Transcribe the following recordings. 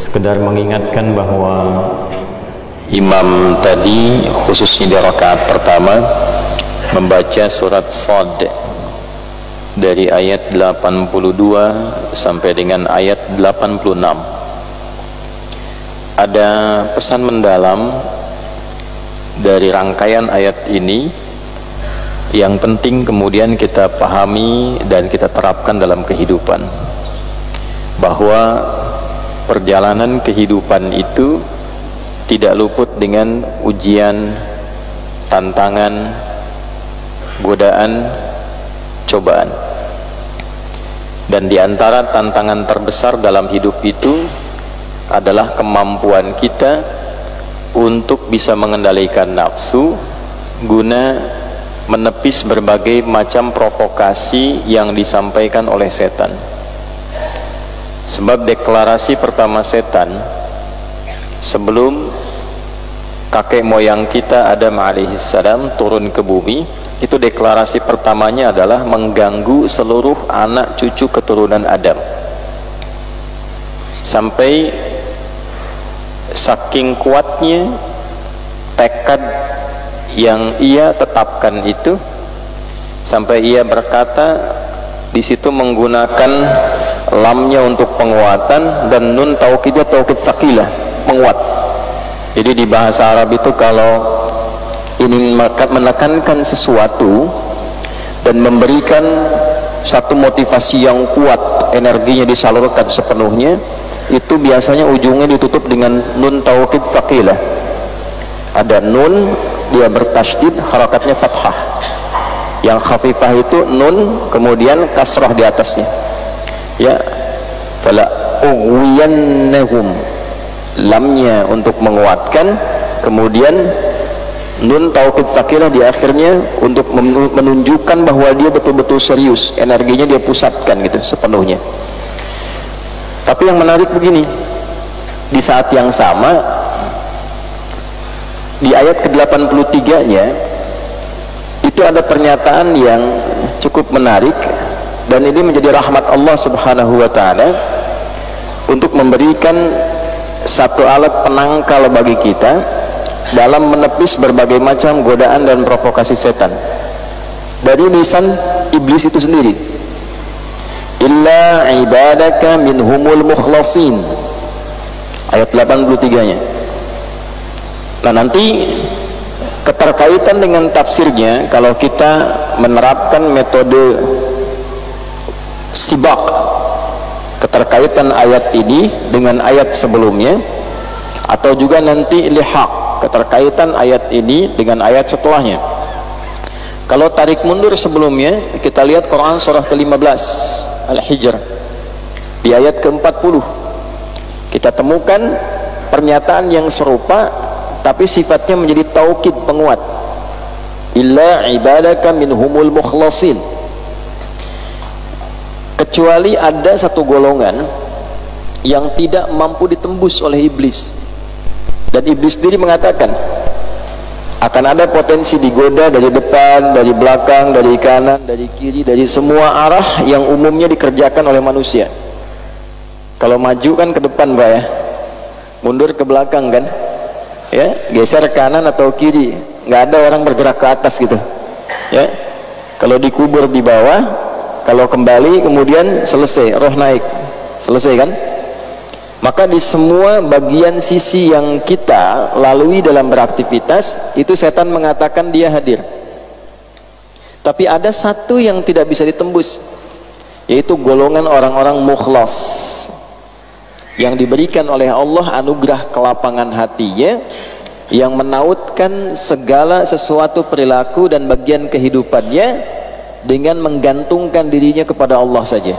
sekedar mengingatkan bahwa imam tadi khususnya di rakaat pertama membaca surat Shad dari ayat 82 sampai dengan ayat 86. Ada pesan mendalam dari rangkaian ayat ini yang penting kemudian kita pahami dan kita terapkan dalam kehidupan, bahwa perjalanan kehidupan itu tidak luput dengan ujian, tantangan, godaan, cobaan. Dan di antara tantangan terbesar dalam hidup itu adalah kemampuan kita untuk bisa mengendalikan nafsu guna menepis berbagai macam provokasi yang disampaikan oleh setan. Sebab deklarasi pertama setan sebelum kakek moyang kita Adam alaihissalam turun ke bumi, itu deklarasi pertamanya adalah mengganggu seluruh anak cucu keturunan Adam. Sampai saking kuatnya tekad yang ia tetapkan itu, sampai ia berkata di situ menggunakan lamnya untuk penguatan dan nun taukidnya taukid tsaqilah, menguat. Jadi di bahasa Arab itu kalau ingin menekankan sesuatu dan memberikan satu motivasi yang kuat, energinya disalurkan sepenuhnya, itu biasanya ujungnya ditutup dengan nun taukid tsaqilah. Ada nun, dia bertasydid, harakatnya fathah. Yang khafifah itu nun, kemudian kasrah di atasnya. Ya, fala ughwiyannahum, lamnya untuk menguatkan, kemudian nun taukid tsaqilah di akhirnya untuk menunjukkan bahwa dia betul-betul serius, energinya dia pusatkan gitu sepenuhnya. Tapi yang menarik begini, di saat yang sama di ayat ke-83-nya itu ada pernyataan yang cukup menarik, dan ini menjadi rahmat Allah subhanahu wa ta'ala untuk memberikan satu alat penangkal bagi kita dalam menepis berbagai macam godaan dan provokasi setan dari lisan iblis itu sendiri. Illa ibadaka minhumul mukhlasin, ayat 83-nya. Nah, nanti keterkaitan dengan tafsirnya, kalau kita menerapkan metode sibak, keterkaitan ayat ini dengan ayat sebelumnya, atau juga nanti lihaq, keterkaitan ayat ini dengan ayat setelahnya. Kalau tarik mundur sebelumnya, kita lihat Quran surah ke-15 Al-Hijr di ayat ke-40, kita temukan pernyataan yang serupa tapi sifatnya menjadi taukid, penguat. Illa ibadaka minhumul mukhlasin, kecuali ada satu golongan yang tidak mampu ditembus oleh iblis. Dan iblis sendiri mengatakan akan ada potensi digoda dari depan, dari belakang, dari kanan, dari kiri, dari semua arah yang umumnya dikerjakan oleh manusia. Kalau maju kan ke depan, Pak, ya, mundur ke belakang kan, ya, geser kanan atau kiri, nggak ada orang bergerak ke atas gitu, ya. Kalau dikubur di bawah, kalau kembali kemudian selesai, roh naik, selesai kan. Maka di semua bagian sisi yang kita lalui dalam beraktivitas itu setan mengatakan dia hadir. Tapi ada satu yang tidak bisa ditembus, yaitu golongan orang-orang mukhlas yang diberikan oleh Allah anugerah kelapangan hatinya, yang menautkan segala sesuatu perilaku dan bagian kehidupannya dengan menggantungkan dirinya kepada Allah saja.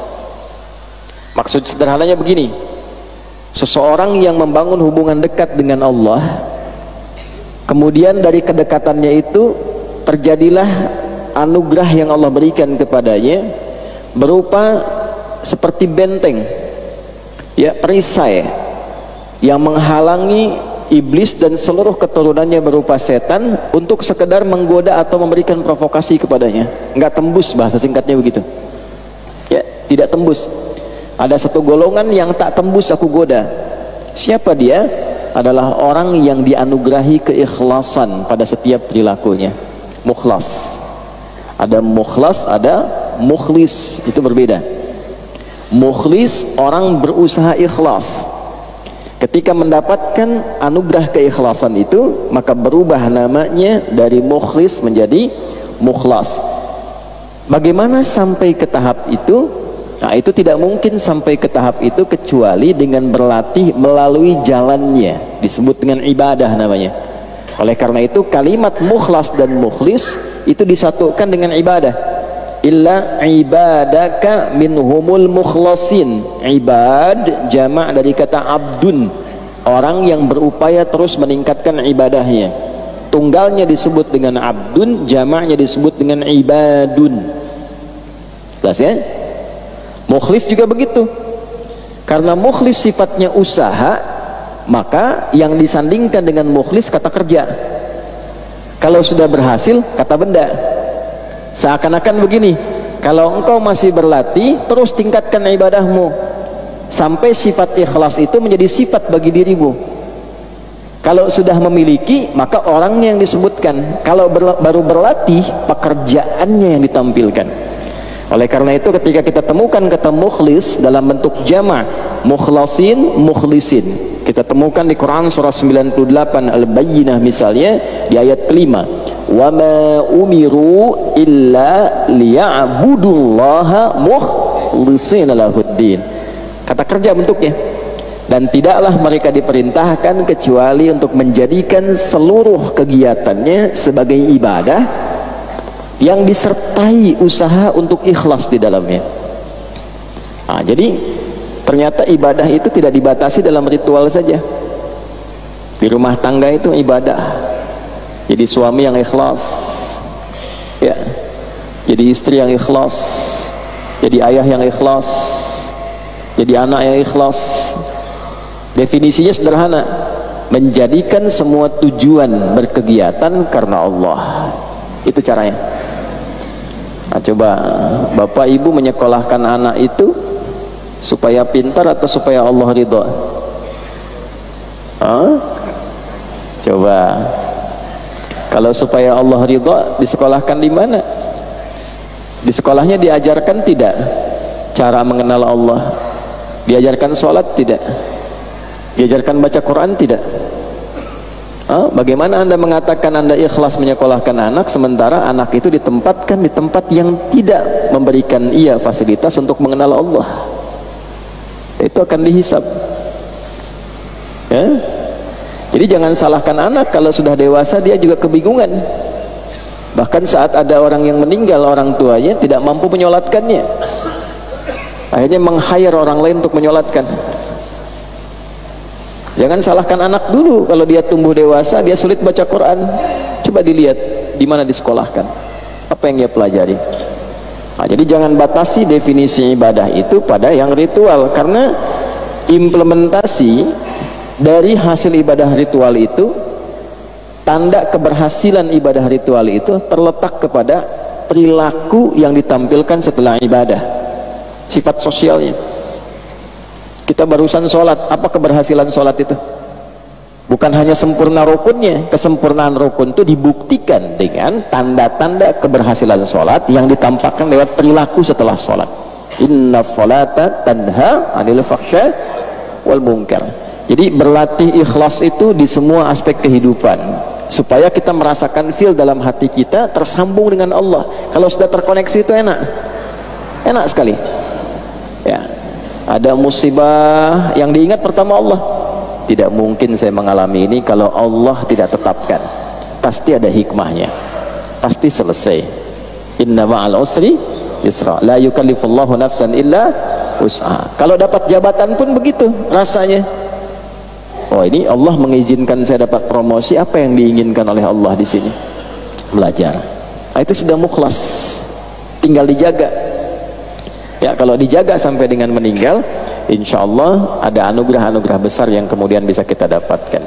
Maksud sederhananya begini, seseorang yang membangun hubungan dekat dengan Allah, kemudian dari kedekatannya itu terjadilah anugerah yang Allah berikan kepadanya berupa seperti benteng, ya, perisai yang menghalangi iblis dan seluruh keturunannya berupa setan untuk sekedar menggoda atau memberikan provokasi kepadanya. Nggak tembus, bahasa singkatnya begitu, ya, tidak tembus. Ada satu golongan yang tak tembus aku goda, Siapa dia? Adalah orang yang dianugerahi keikhlasan pada setiap perilakunya. Mukhlas. Ada mukhlas, ada mukhlis, itu berbeda. Mukhlis orang berusaha ikhlas. Ketika mendapatkan anugerah keikhlasan itu, maka berubah namanya dari mukhlis menjadi mukhlas. Bagaimana sampai ke tahap itu? Nah, itu tidak mungkin sampai ke tahap itu kecuali dengan berlatih melalui jalannya, disebut dengan ibadah namanya. Oleh karena itu kalimat mukhlas dan mukhlis itu disatukan dengan ibadah. Illa ibadaka minhumul mukhlasin. Ibad jamak dari kata abdun, orang yang berupaya terus meningkatkan ibadahnya. Tunggalnya disebut dengan abdun, jamaknya disebut dengan ibadun. Jelas ya? Mukhlis juga begitu. Karena mukhlis sifatnya usaha, maka yang disandingkan dengan mukhlis kata kerja. Kalau sudah berhasil kata benda. Seakan-akan begini, kalau engkau masih berlatih, terus tingkatkan ibadahmu sampai sifat ikhlas itu menjadi sifat bagi dirimu. Kalau sudah memiliki, maka orangnya yang disebutkan. Kalau baru berlatih, pekerjaannya yang ditampilkan. Oleh karena itu ketika kita temukan kata mukhlis dalam bentuk jama', mukhlasin, mukhlisin, kita temukan di Quran surah 98 Al-Bayyinah misalnya di ayat kelima, wa ma umiru illa liya'budullaha mukhlishina lahuddin. Kata kerja bentuknya. Dan tidaklah mereka diperintahkan kecuali untuk menjadikan seluruh kegiatannya sebagai ibadah yang disertai usaha untuk ikhlas di dalamnya. Nah, jadi ternyata ibadah itu tidak dibatasi dalam ritual saja. Di rumah tangga itu ibadah. Jadi suami yang ikhlas, ya. Jadi istri yang ikhlas, jadi ayah yang ikhlas, jadi anak yang ikhlas. Definisinya sederhana, menjadikan semua tujuan berkegiatan karena Allah. Itu caranya. Nah, coba bapak ibu menyekolahkan anak itu supaya pintar atau supaya Allah ridho? Coba kalau supaya Allah ridho, disekolahkan di mana? Di sekolahnya diajarkan tidak cara mengenal Allah? Diajarkan sholat tidak? Diajarkan baca Quran tidak? Bagaimana Anda mengatakan Anda ikhlas menyekolahkan anak sementara anak itu ditempatkan di tempat yang tidak memberikan ia fasilitas untuk mengenal Allah? Itu akan dihisab, ya? Jadi jangan salahkan anak, kalau sudah dewasa dia juga kebingungan. Bahkan saat ada orang yang meninggal, orang tuanya tidak mampu menyolatkannya, akhirnya meng-hire orang lain untuk menyolatkan. Jangan salahkan anak dulu, kalau dia tumbuh dewasa dia sulit baca Quran, coba dilihat di mana disekolahkan, apa yang dia pelajari. Nah, jadi jangan batasi definisi ibadah itu pada yang ritual, karena implementasi dari hasil ibadah ritual itu, tanda keberhasilan ibadah ritual itu terletak kepada perilaku yang ditampilkan setelah ibadah, sifat sosialnya. Kita barusan sholat, apa keberhasilan sholat itu? Bukan hanya sempurna rukunnya, kesempurnaan rukun itu dibuktikan dengan tanda-tanda keberhasilan sholat yang ditampakkan lewat perilaku setelah sholat. Inna sholata tanha anil fahsya wal munkar. Jadi berlatih ikhlas itu di semua aspek kehidupan, supaya kita merasakan feel dalam hati kita tersambung dengan Allah. Kalau sudah terkoneksi itu enak sekali, ya. Ada musibah yang diingat pertama Allah. Tidak mungkin saya mengalami ini kalau Allah tidak tetapkan. Pasti ada hikmahnya, pasti selesai. Inna ma'al usri yusra, la yukallifullahu nafsan illa wus'aha. Kalau dapat jabatan pun begitu rasanya. Oh, ini Allah mengizinkan saya dapat promosi, apa yang diinginkan oleh Allah di sini? Belajar. Nah, itu sudah mukhlas, tinggal dijaga. Ya, kalau dijaga sampai dengan meninggal, insya Allah ada anugerah-anugerah besar yang kemudian bisa kita dapatkan.